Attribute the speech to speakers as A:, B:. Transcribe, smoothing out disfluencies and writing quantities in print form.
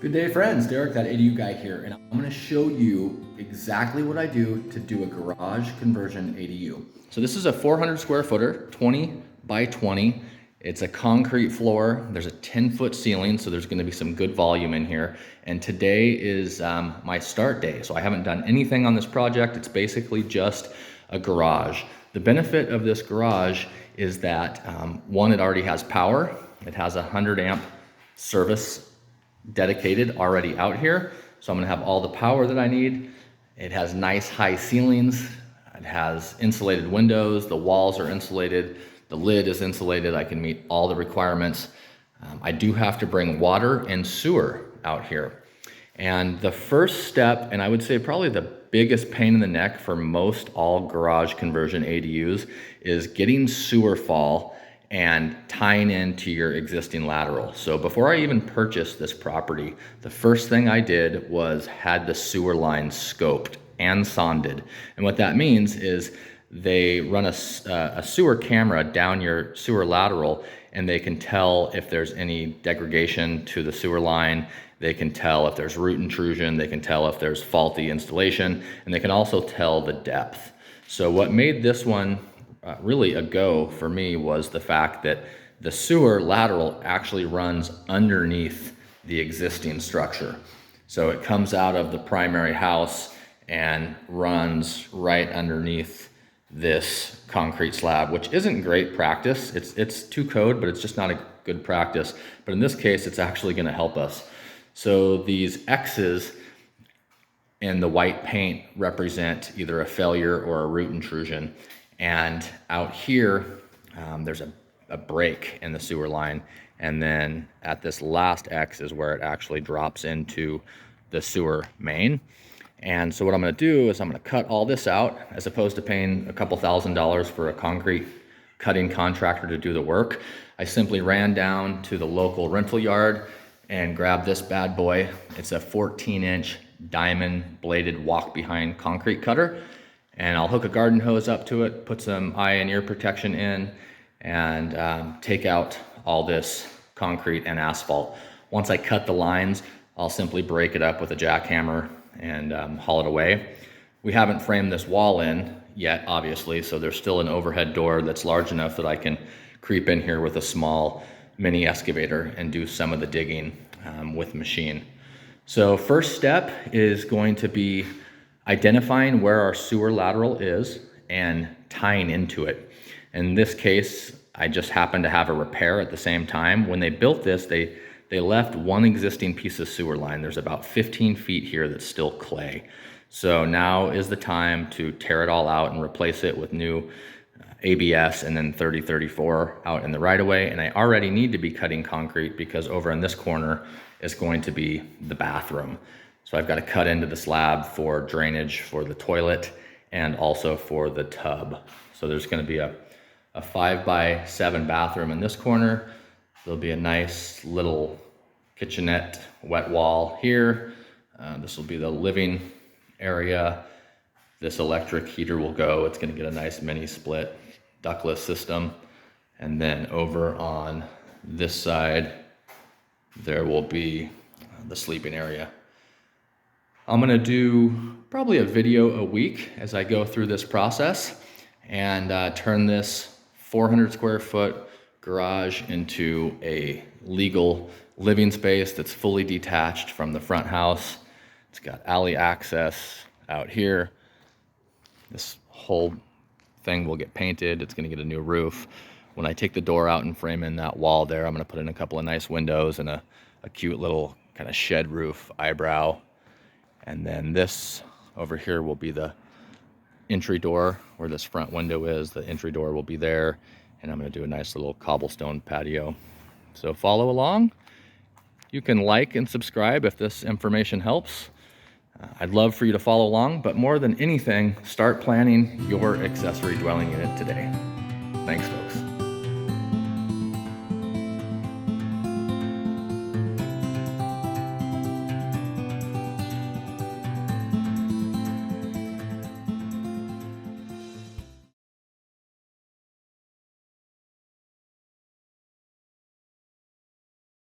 A: Good day, friends. Derek, that ADU guy here, and I'm going to show you exactly what I do to do a garage conversion ADU. So this is a 400 square footer, 20 by 20. It's a concrete floor. There's a 10-foot ceiling, so there's going to be some good volume in here. And today is my start day, so I haven't done anything on this project. It's basically just a garage. The benefit of this garage is that one, it already has power. It has a 100 amp service dedicated already out here, so I'm gonna have all the power that I need. It has nice high ceilings. It has insulated windows. The walls are insulated. The lid is insulated. I can meet all the requirements. I do have to bring water and sewer out here. And the first step, and I would say probably the biggest pain in the neck for most all garage conversion ADUs, is getting sewer fall and tying into your existing lateral. So before I even purchased this property, the first thing I did was had the sewer line scoped and sonded. And what that means is they run a sewer camera down your sewer lateral, and they can tell if there's any degradation to the sewer line. They can tell if there's root intrusion. They can tell if there's faulty installation, and they can also tell the depth. So what made this one really a go for me was the fact that the sewer lateral actually runs underneath the existing structure. So it comes out of the primary house and runs right underneath this concrete slab, which isn't great practice. It's to code, but it's just not a good practice. But in this case, it's actually going to help us. So these X's in the white paint represent either a failure or a root intrusion. And out here, there's a break in the sewer line. And then at this last X is where it actually drops into the sewer main. And so what I'm gonna do is I'm gonna cut all this out, as opposed to paying a couple $1,000s for a concrete cutting contractor to do the work. I simply ran down to the local rental yard and grabbed this bad boy. It's a 14-inch diamond bladed walk behind concrete cutter. And I'll hook a garden hose up to it, put some eye and ear protection in, and take out all this concrete and asphalt. Once I cut the lines, I'll simply break it up with a jackhammer and haul it away. We haven't framed this wall in yet, obviously, so there's still an overhead door that's large enough that I can creep in here with a small mini excavator and do some of the digging with machine. So first step is going to be identifying where our sewer lateral is and tying into it. In this case, I just happened to have a repair at the same time. When they built this, they left one existing piece of sewer line. There's about 15 feet here that's still clay. So now is the time to tear it all out and replace it with new ABS and then 30-34 out in the right of way. And I already need to be cutting concrete because over in this corner is going to be the bathroom. So I've got to cut into the slab for drainage for the toilet and also for the tub. So there's going to be a 5x7 bathroom in this corner. There'll be a nice little kitchenette wet wall here. This will be the living area. This electric heater will go. It's going to get a nice mini split ductless system. And then over on this side, there will be the sleeping area. I'm gonna do probably a video a week as I go through this process and turn this 400 square foot garage into a legal living space that's fully detached from the front house. It's got alley access out here. This whole thing will get painted. It's gonna get a new roof. When I take the door out and frame in that wall there, I'm gonna put in a couple of nice windows and a cute little kind of shed roof eyebrow. And then this over here will be the entry door where this front window is. The entry door will be there. And I'm going to do a nice little cobblestone patio. So follow along. You can like and subscribe if this information helps. I'd love for you to follow along, but more than anything, start planning your accessory dwelling unit today. Thanks, folks.